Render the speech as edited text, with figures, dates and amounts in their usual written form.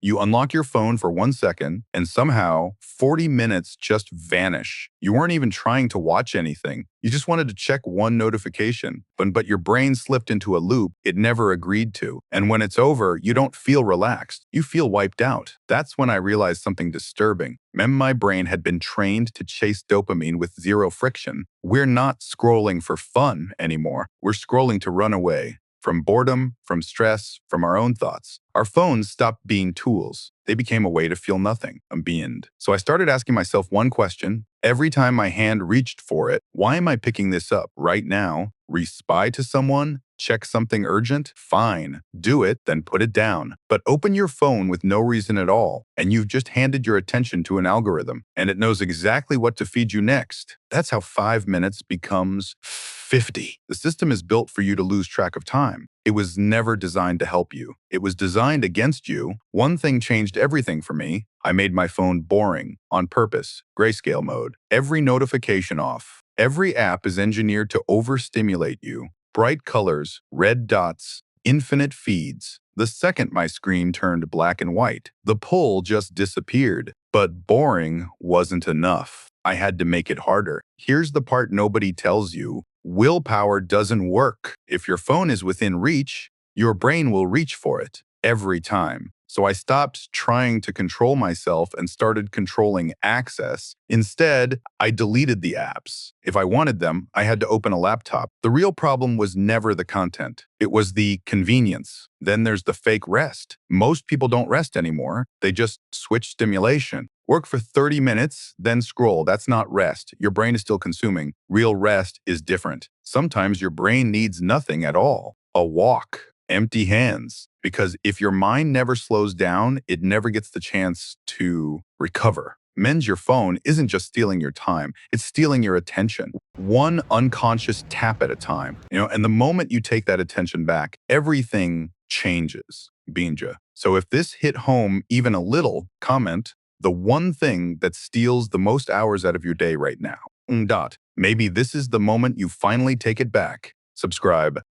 You unlock your phone for 1 second, and somehow 40 minutes just vanish. You weren't even trying to watch anything. You just wanted to check one notification, but your brain slipped into a loop it never agreed to. And when it's over, you don't feel relaxed. You feel wiped out. That's when I realized something disturbing. My brain had been trained to chase dopamine with zero friction. We're not scrolling for fun anymore. We're scrolling to run away. From boredom, from stress, from our own thoughts. Our phones stopped being tools. They became a way to feel nothing, a beyond. So I started asking myself one question. Every time my hand reached for it, why am I picking this up right now? Respy to someone? Check something urgent? Fine. Do it, then put it down. But open your phone with no reason at all, and you've just handed your attention to an algorithm, and it knows exactly what to feed you next. That's how 5 minutes becomes 50. The system is built for you to lose track of time. It was never designed to help you. It was designed against you. One thing changed everything for me. I made my phone boring, on purpose, grayscale mode. Every notification off. Every app is engineered to overstimulate you. Bright colors, red dots, infinite feeds. The second my screen turned black and white, the pull just disappeared. But boring wasn't enough. I had to make it harder. Here's the part nobody tells you. Willpower doesn't work. If your phone is within reach, your brain will reach for it every time. So I stopped trying to control myself and started controlling access. Instead, I deleted the apps. If I wanted them, I had to open a laptop. The real problem was never the content. It was the convenience. Then there's the fake rest. Most people don't rest anymore. They just switch stimulation. Work for 30 minutes, then scroll. That's not rest. Your brain is still consuming. Real rest is different. Sometimes your brain needs nothing at all. A walk. Empty hands. Because if your mind never slows down, it never gets the chance to recover. Mend your phone isn't just stealing your time, it's stealing your attention. One unconscious tap at a time. And the moment you take that attention back, everything changes. Binja. So if this hit home even a little, comment the one thing that steals the most hours out of your day right now. Maybe this is the moment you finally take it back. Subscribe.